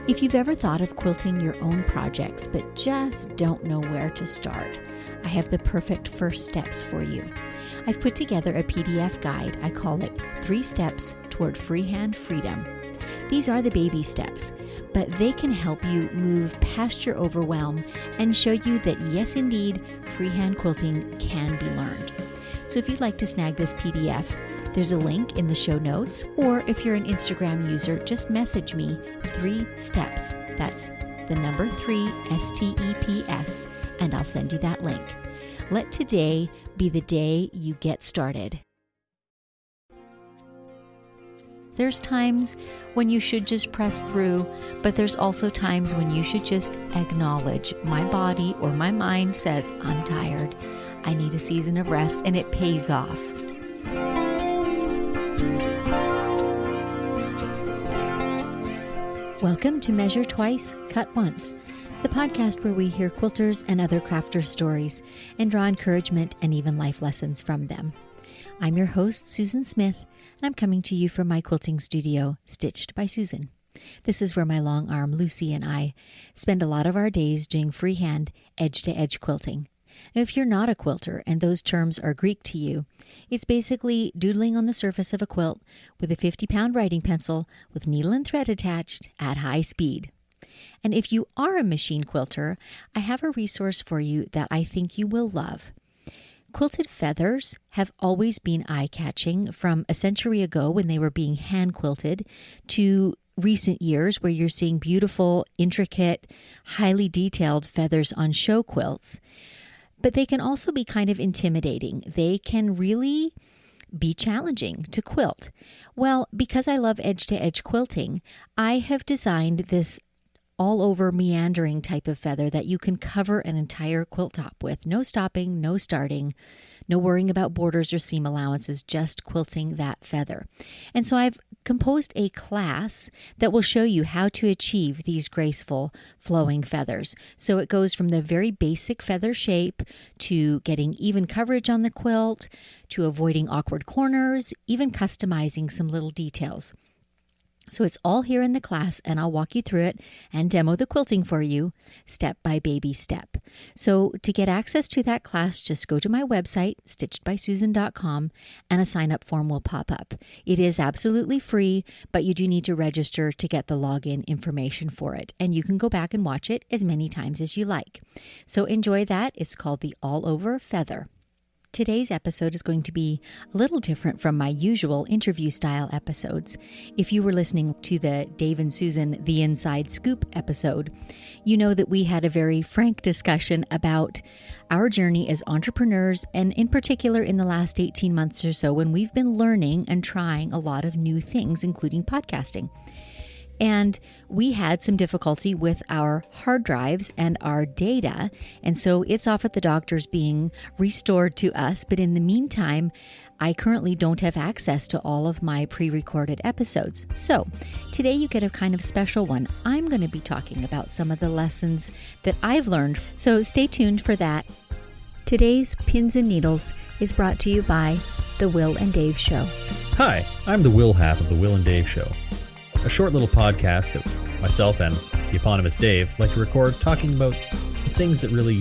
If you've ever thought of quilting your own projects but just don't know where to start, I have the perfect first steps for you. I've put together a PDF guide. I call it 3 Steps Toward Freehand Freedom. These are the baby steps, but they can help you move past your overwhelm and show you that yes, indeed, freehand quilting can be learned. So if you'd like to snag this PDF, there's a link in the show notes, or if you're an Instagram user, just message me 3 steps. That's the number 3 STEPS, and I'll send you that link. Let today be the day you get started. There's times when you should just press through, but there's also times when you should just acknowledge my body or my mind says, I'm tired. I need a season of rest, and it pays off. Welcome to Measure Twice, Cut Once, the podcast where we hear quilters and other crafters' stories and draw encouragement and even life lessons from them. I'm your host, Susan Smith, and I'm coming to you from my quilting studio, Stitched by Susan. This is where my long arm Lucy and I spend a lot of our days doing freehand, edge-to-edge quilting. Now, if you're not a quilter and those terms are Greek to you, it's basically doodling on the surface of a quilt with a 50-pound writing pencil with needle and thread attached at high speed. And if you are a machine quilter, I have a resource for you that I think you will love. Quilted feathers have always been eye-catching, from a century ago when they were being hand-quilted to recent years where you're seeing beautiful, intricate, highly detailed feathers on show quilts. But they can also be kind of intimidating. They can really be challenging to quilt. Well, because I love edge-to-edge quilting, I have designed this all-over meandering type of feather that you can cover an entire quilt top with. No stopping, no starting, no worrying about borders or seam allowances, just quilting that feather. And so I've composed a class that will show you how to achieve these graceful, flowing feathers. So it goes from the very basic feather shape to getting even coverage on the quilt, to avoiding awkward corners, even customizing some little details. So it's all here in the class, and I'll walk you through it and demo the quilting for you step by baby step. So to get access to that class, just go to my website, stitchedbysusan.com, and a sign-up form will pop up. It is absolutely free, but you do need to register to get the login information for it, and you can go back and watch it as many times as you like. So enjoy that. It's called the All-Over Feather. Today's episode is going to be a little different from my usual interview-style episodes. If you were listening to the Dave and Susan The Inside Scoop episode, you know that we had a very frank discussion about our journey as entrepreneurs, and in particular in the last 18 months or so when we've been learning and trying a lot of new things, including podcasting. And we had some difficulty with our hard drives and our data, and so it's off at the doctor's being restored to us. But in the meantime, I currently don't have access to all of my pre-recorded episodes. So today you get a kind of special one. I'm going to be talking about some of the lessons that I've learned, so stay tuned for that. Today's Pins and Needles is brought to you by The Will and Dave Show. Hi, I'm the Will half of The Will and Dave Show, a short little podcast that myself and the eponymous Dave like to record, talking about the things that really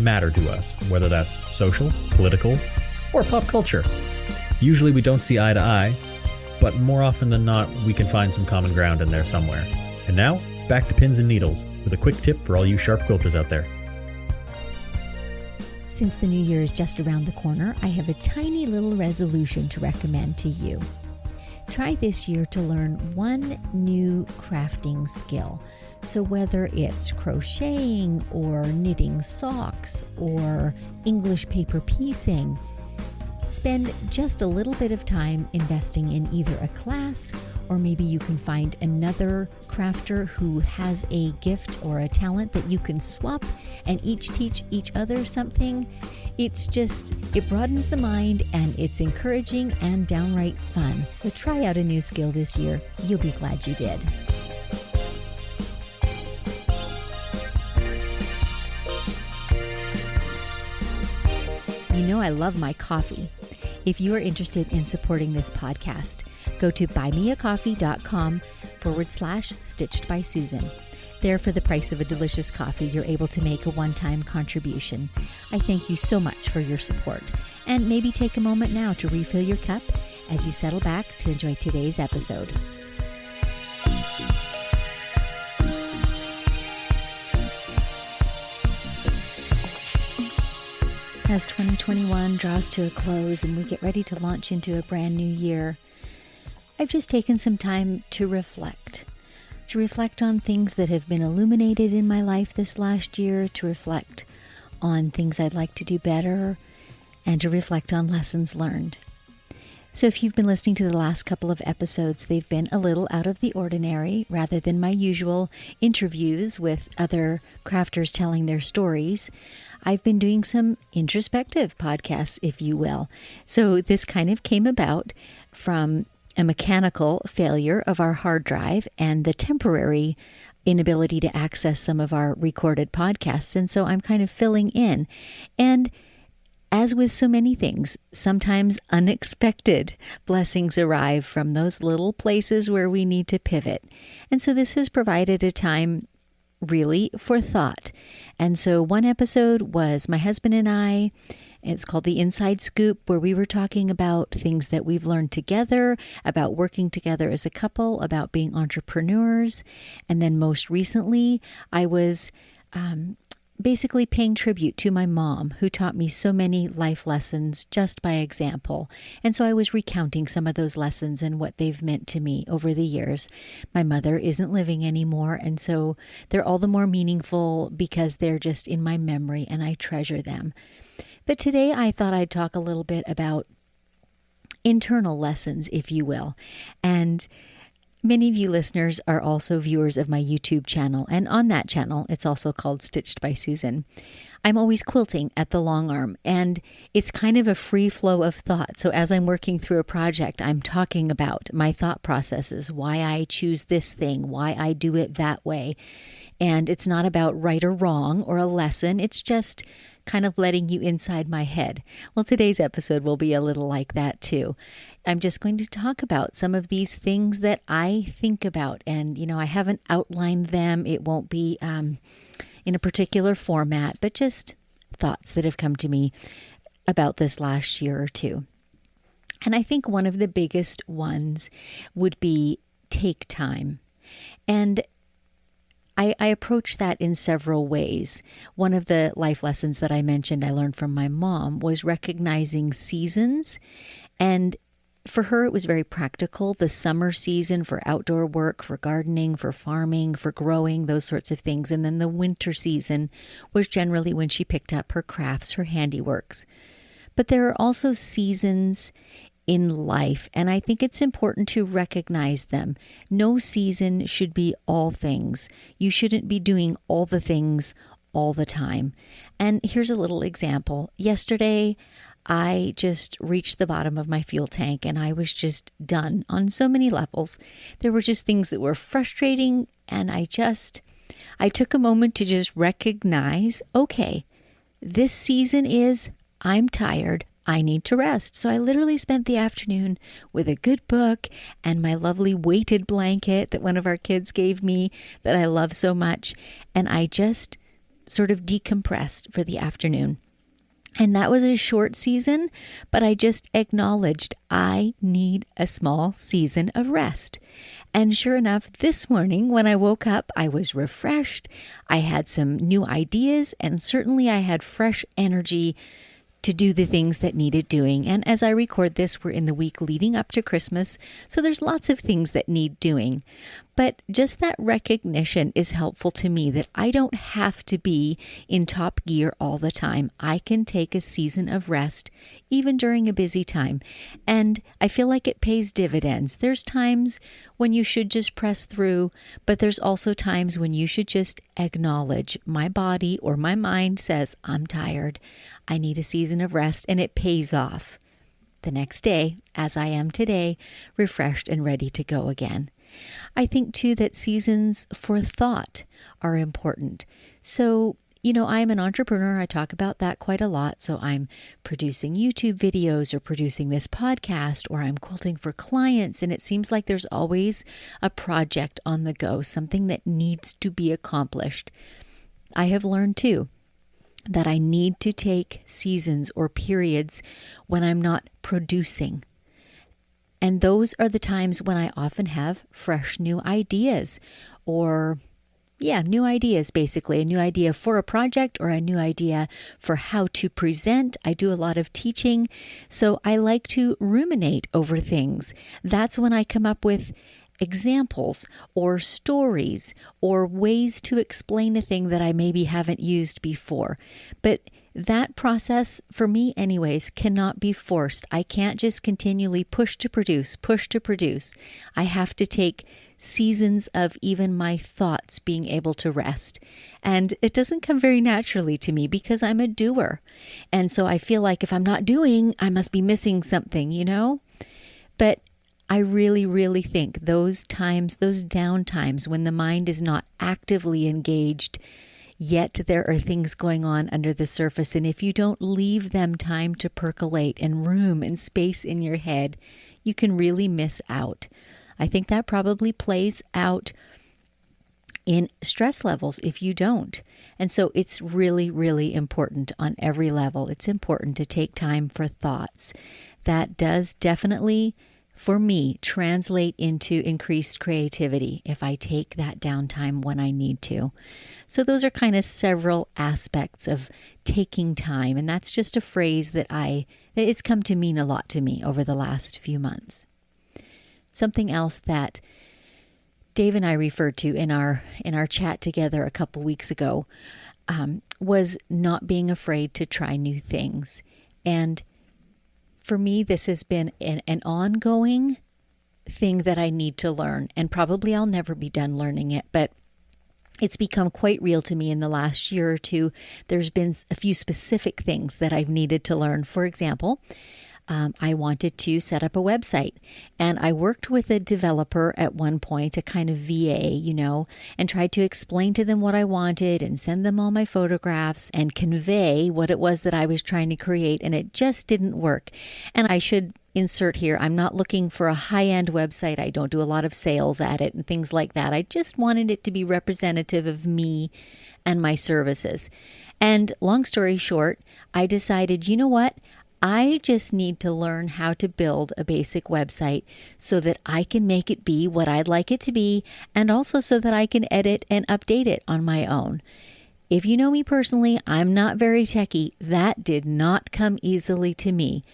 matter to us, whether that's social, political, or pop culture. Usually we don't see eye to eye, but more often than not, we can find some common ground in there somewhere. And now, back to Pins and Needles, with a quick tip for all you sharp quilters out there. Since the new year is just around the corner, I have a tiny little resolution to recommend to you. Try this year to learn one new crafting skill. So whether it's crocheting or knitting socks or English paper piecing, spend just a little bit of time investing in either a class, or maybe you can find another crafter who has a gift or a talent that you can swap and each teach each other something. It broadens the mind, and it's encouraging and downright fun. So try out a new skill this year. You'll be glad you did. You know I love my coffee. If you are interested in supporting this podcast, go to buymeacoffee.com Stitched by Susan. There, for the price of a delicious coffee, you're able to make a one-time contribution. I thank you so much for your support. And maybe take a moment now to refill your cup as you settle back to enjoy today's episode. As 2021 draws to a close and we get ready to launch into a brand new year, I've just taken some time to reflect on things that have been illuminated in my life this last year, to reflect on things I'd like to do better, and to reflect on lessons learned. So if you've been listening to the last couple of episodes, they've been a little out of the ordinary. Rather than my usual interviews with other crafters telling their stories, I've been doing some introspective podcasts, if you will. So this kind of came about from a mechanical failure of our hard drive and the temporary inability to access some of our recorded podcasts. And so I'm kind of filling in. And as with so many things, sometimes unexpected blessings arrive from those little places where we need to pivot. And so this has provided a time really for thought. And so one episode was my husband and I. It's called The Inside Scoop, where we were talking about things that we've learned together, about working together as a couple, about being entrepreneurs. And then most recently, I was basically paying tribute to my mom, who taught me so many life lessons just by example. And so I was recounting some of those lessons and what they've meant to me over the years. My mother isn't living anymore, and so they're all the more meaningful because they're just in my memory and I treasure them. But today I thought I'd talk a little bit about internal lessons, if you will. And many of you listeners are also viewers of my YouTube channel, and on that channel, it's also called Stitched by Susan. I'm always quilting at the long arm, and it's kind of a free flow of thought. So as I'm working through a project, I'm talking about my thought processes, why I choose this thing, why I do it that way. And it's not about right or wrong or a lesson. It's just kind of letting you inside my head. Well, today's episode will be a little like that too. I'm just going to talk about some of these things that I think about. And, I haven't outlined them. It won't be in a particular format, but just thoughts that have come to me about this last year or two. And I think one of the biggest ones would be take time. And I approach that in several ways. One of the life lessons that I mentioned I learned from my mom was recognizing seasons. And for her, it was very practical. The summer season for outdoor work, for gardening, for farming, for growing, those sorts of things. And then the winter season was generally when she picked up her crafts, her handiworks. But there are also seasons in life, and I think it's important to recognize them. No season should be all things. You shouldn't be doing all the things all the time. And here's a little example. Yesterday, I just reached the bottom of my fuel tank and I was just done on so many levels. There were just things that were frustrating, and I took a moment to just recognize, okay, this season is I'm tired. I need to rest. So I literally spent the afternoon with a good book and my lovely weighted blanket that one of our kids gave me that I love so much. And I just sort of decompressed for the afternoon. And that was a short season, but I just acknowledged I need a small season of rest. And sure enough, this morning when I woke up, I was refreshed. I had some new ideas, and certainly I had fresh energy to do the things that needed doing. And as I record this, we're in the week leading up to Christmas, so there's lots of things that need doing. But just that recognition is helpful to me, that I don't have to be in top gear all the time. I can take a season of rest, even during a busy time. And I feel like it pays dividends. There's times when you should just press through, but there's also times when you should just acknowledge my body or my mind says, I'm tired. I need a season of rest, and it pays off. The next day, as I am today, refreshed and ready to go again. I think, too, that seasons for thought are important. So I'm an entrepreneur. I talk about that quite a lot. So I'm producing YouTube videos or producing this podcast, or I'm quilting for clients. And it seems like there's always a project on the go, something that needs to be accomplished. I have learned too that I need to take seasons or periods when I'm not producing. And those are the times when I often have fresh new ideas new ideas, basically. A new idea for a project or a new idea for how to present. I do a lot of teaching, so I like to ruminate over things. That's when I come up with examples or stories or ways to explain a thing that I maybe haven't used before. But that process, for me anyways, cannot be forced. I can't just continually push to produce. I have to take seasons of even my thoughts being able to rest. And it doesn't come very naturally to me because I'm a doer. And so I feel like if I'm not doing, I must be missing something, But I really, really think those times, those down times when the mind is not actively engaged, yet there are things going on under the surface. And if you don't leave them time to percolate and room and space in your head, you can really miss out. I think that probably plays out in stress levels if you don't. And so it's really, really important on every level. It's important to take time for thoughts. That does definitely, for me, translate into increased creativity if I take that downtime when I need to. So those are kind of several aspects of taking time. And that's just a phrase that it's come to mean a lot to me over the last few months. Something else that Dave and I referred to in our chat together a couple weeks ago was not being afraid to try new things. And for me, this has been an ongoing thing that I need to learn, and probably I'll never be done learning it, but it's become quite real to me in the last year or two. There's been a few specific things that I've needed to learn. For example, I wanted to set up a website, and I worked with a developer at one point, a kind of VA, and tried to explain to them what I wanted and send them all my photographs and convey what it was that I was trying to create, and it just didn't work. And I should insert here, I'm not looking for a high-end website. I don't do a lot of sales at it and things like that. I just wanted it to be representative of me and my services. And long story short, I decided, you know what? I just need to learn how to build a basic website so that I can make it be what I'd like it to be, and also so that I can edit and update it on my own. If you know me personally, I'm not very techy. That did not come easily to me.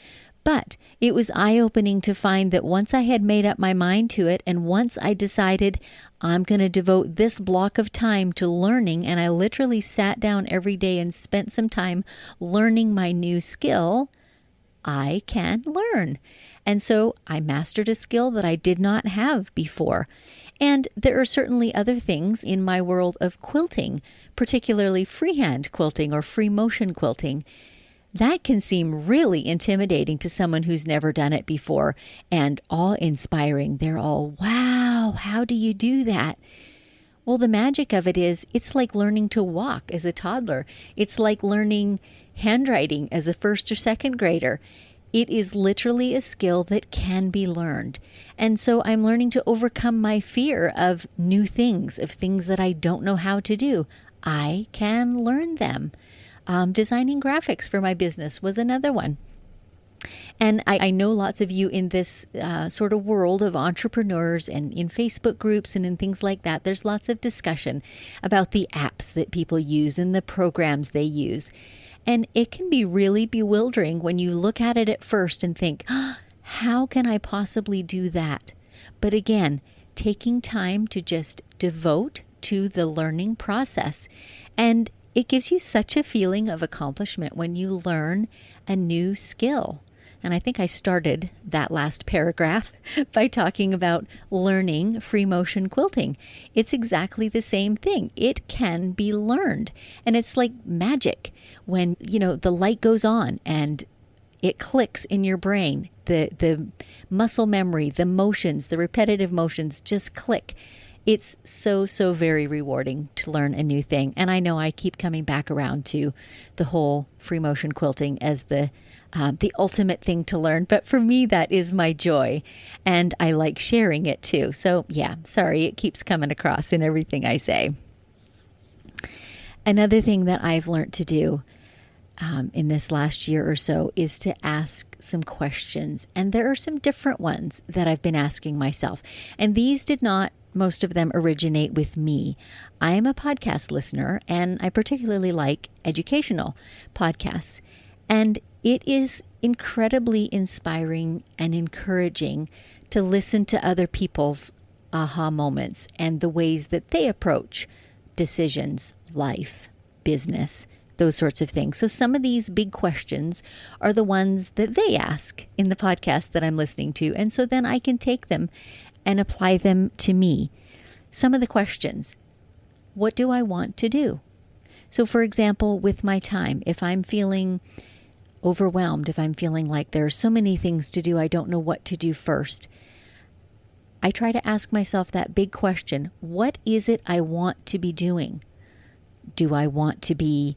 But it was eye-opening to find that once I had made up my mind to it, and once I decided I'm going to devote this block of time to learning, and I literally sat down every day and spent some time learning my new skill, I can learn. And so I mastered a skill that I did not have before. And there are certainly other things in my world of quilting, particularly freehand quilting or free motion quilting. That can seem really intimidating to someone who's never done it before and awe-inspiring. They're all, wow, how do you do that? Well, the magic of it is it's like learning to walk as a toddler. It's like learning handwriting as a first or second grader. It is literally a skill that can be learned. And so I'm learning to overcome my fear of new things, of things that I don't know how to do. I can learn them. Designing graphics for my business was another one. And I know lots of you in this sort of world of entrepreneurs and in Facebook groups and in things like that. There's lots of discussion about the apps that people use and the programs they use. And it can be really bewildering when you look at it at first and think, how can I possibly do that? But again, taking time to just devote to the learning process. And it gives you such a feeling of accomplishment when you learn a new skill. And I think I started that last paragraph by talking about learning free motion quilting. It's exactly the same thing. It can be learned. And it's like magic when, the light goes on and it clicks in your brain. The muscle memory, the motions, the repetitive motions just click. It's so, so very rewarding to learn a new thing. And I know I keep coming back around to the whole free motion quilting as the ultimate thing to learn. But for me, that is my joy. And I like sharing it too. So yeah, sorry, it keeps coming across in everything I say. Another thing that I've learned to do in this last year or so is to ask some questions. And there are some different ones that I've been asking myself. And these did not, most of them, originate with me. I am a podcast listener, and I particularly like educational podcasts. And it is incredibly inspiring and encouraging to listen to other people's aha moments and the ways that they approach decisions, life, business, those sorts of things. So some of these big questions are the ones that they ask in the podcast that I'm listening to. And so then I can take them and apply them to me. Some of the questions: what do I want to do? So for example, with my time, if I'm feeling overwhelmed, if I'm feeling like there are so many things to do, I don't know what to do first, I try to ask myself that big question: what is it I want to be doing? Do I want to be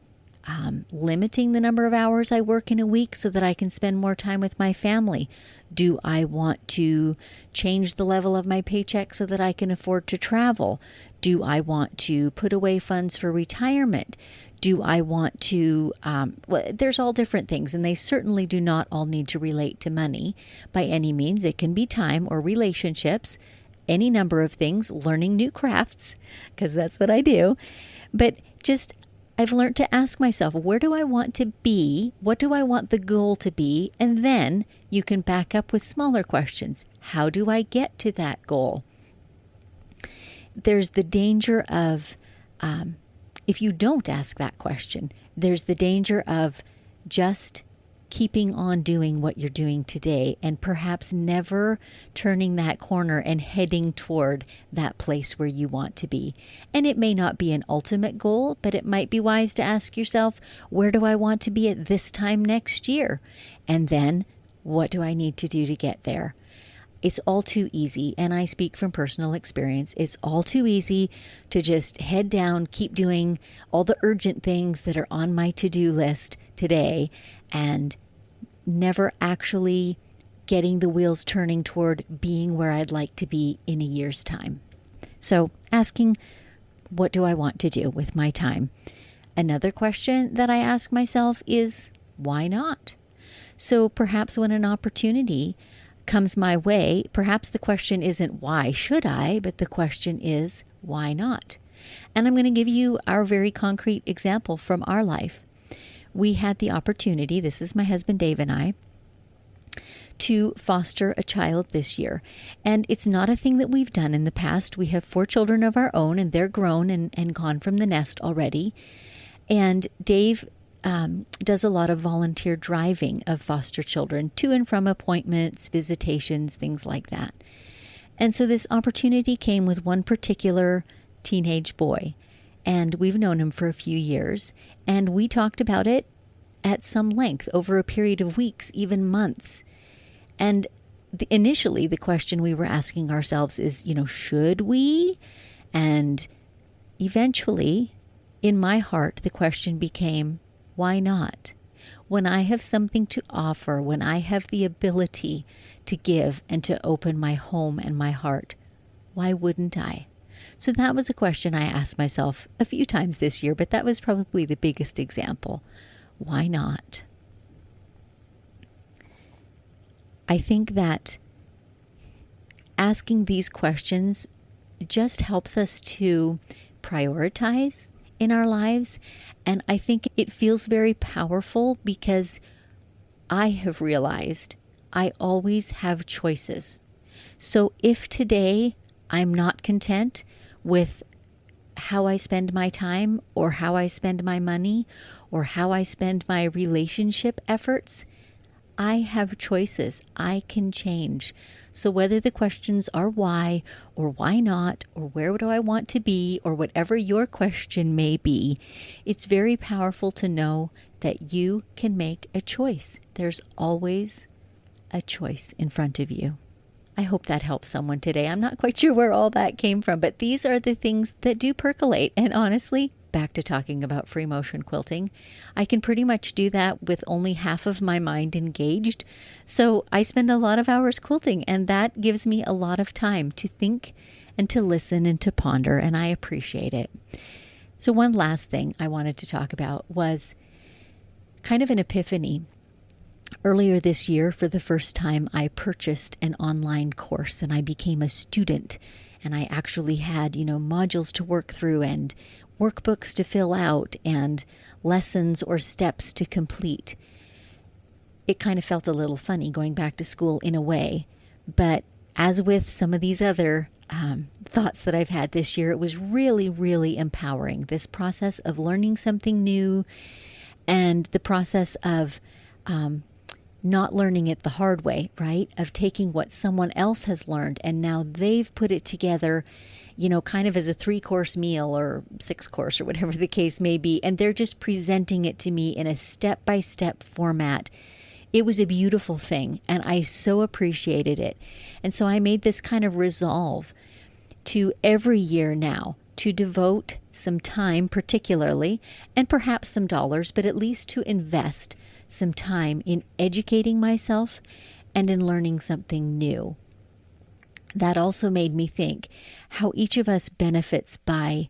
limiting the number of hours I work in a week so that I can spend more time with my family? Do I want to change the level of my paycheck so that I can afford to travel? Do I want to put away funds for retirement? Do I want to, there's all different things, and they certainly do not all need to relate to money by any means. It can be time or relationships, any number of things, learning new crafts, because that's what I do. But just, I've learned to ask myself, where do I want to be? What do I want the goal to be? And then you can back up with smaller questions. How do I get to that goal? There's the danger of, if you don't ask that question, there's the danger of just keeping on doing what you're doing today and perhaps never turning that corner and heading toward that place where you want to be. And it may not be an ultimate goal, but it might be wise to ask yourself, where do I want to be at this time next year? And then, what do I need to do to get there? It's all too easy, and I speak from personal experience, it's all too easy to just head down, keep doing all the urgent things that are on my to-do list today, and never actually getting the wheels turning toward being where I'd like to be in a year's time. So asking, what do I want to do with my time? Another question that I ask myself is, why not? So perhaps when an opportunity comes my way, perhaps the question isn't why should I, but the question is why not? And I'm going to give you our very concrete example from our life. We had the opportunity, this is my husband Dave and I, to foster a child this year. And it's not a thing that we've done in the past. We have 4 children of our own, and they're grown and gone from the nest already. And Dave does a lot of volunteer driving of foster children to and from appointments, visitations, things like that. And so this opportunity came with one particular teenage boy, and we've known him for a few years, and we talked about it at some length over a period of weeks, even months. And initially the question we were asking ourselves is, should we? And eventually, in my heart, the question became, why not? When I have something to offer, when I have the ability to give and to open my home and my heart, why wouldn't I? So that was a question I asked myself a few times this year, but that was probably the biggest example. Why not? I think that asking these questions just helps us to prioritize in our lives. And I think it feels very powerful because I have realized I always have choices. So if today I'm not content with how I spend my time or how I spend my money or how I spend my relationship efforts, I have choices. I can change. So whether the questions are why or why not or where do I want to be or whatever your question may be, it's very powerful to know that you can make a choice. There's always a choice in front of you. I hope that helps someone today. I'm not quite sure where all that came from, but these are the things that do percolate. And honestly, back to talking about free motion quilting, I can pretty much do that with only half of my mind engaged. So I spend a lot of hours quilting, and that gives me a lot of time to think and to listen and to ponder, and I appreciate it. So one last thing I wanted to talk about was kind of an epiphany. Earlier this year, for the first time, I purchased an online course and I became a student. And I actually had, modules to work through and workbooks to fill out and lessons or steps to complete. It kind of felt a little funny going back to school in a way. But as with some of these other thoughts that I've had this year, it was really, really empowering. This process of learning something new and the process of not learning it the hard way, right? Of taking what someone else has learned and now they've put it together, kind of as a 3-course meal or 6-course or whatever the case may be. And they're just presenting it to me in a step-by-step format. It was a beautiful thing and I so appreciated it. And so I made this kind of resolve to every year now to devote some time particularly, and perhaps some dollars, but at least to invest some time in educating myself and in learning something new. That also made me think how each of us benefits by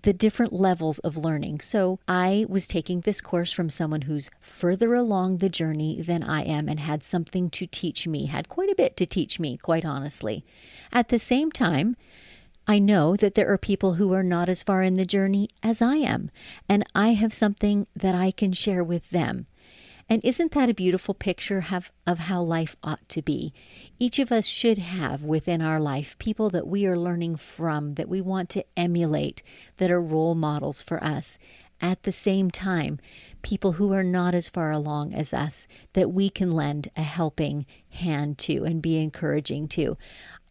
the different levels of learning. So I was taking this course from someone who's further along the journey than I am and had something to teach me, had quite a bit to teach me, quite honestly. At the same time, I know that there are people who are not as far in the journey as I am, and I have something that I can share with them. And isn't that a beautiful picture of how life ought to be? Each of us should have within our life people that we are learning from, that we want to emulate, that are role models for us. At the same time, people who are not as far along as us, that we can lend a helping hand to and be encouraging to.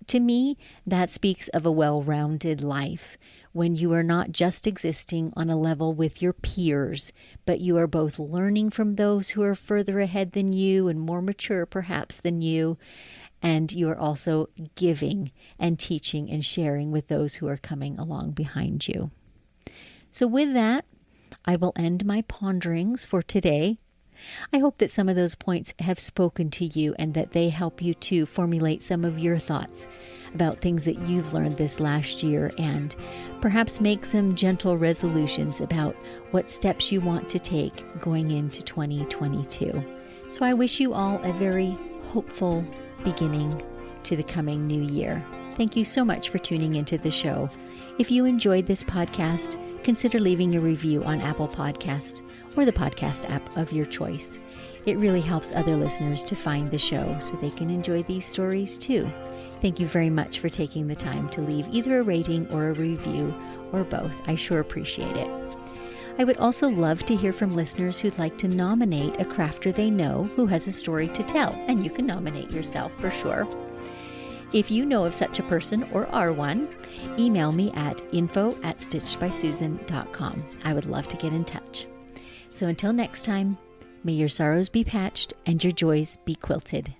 To me, that speaks of a well-rounded life, when you are not just existing on a level with your peers, but you are both learning from those who are further ahead than you and more mature perhaps than you, and you are also giving and teaching and sharing with those who are coming along behind you. So with that, I will end my ponderings for today. I hope that some of those points have spoken to you and that they help you to formulate some of your thoughts about things that you've learned this last year and perhaps make some gentle resolutions about what steps you want to take going into 2022. So I wish you all a very hopeful beginning to the coming new year. Thank you so much for tuning into the show. If you enjoyed this podcast, consider leaving a review on Apple Podcast or the podcast app of your choice. It really helps other listeners to find the show so they can enjoy these stories too. Thank you very much for taking the time to leave either a rating or a review or both. I sure appreciate it. I would also love to hear from listeners who'd like to nominate a crafter they know who has a story to tell, and you can nominate yourself for sure. If you know of such a person or are one, email me at info@stitchedbysusan.com. I would love to get in touch. So until next time, may your sorrows be patched and your joys be quilted.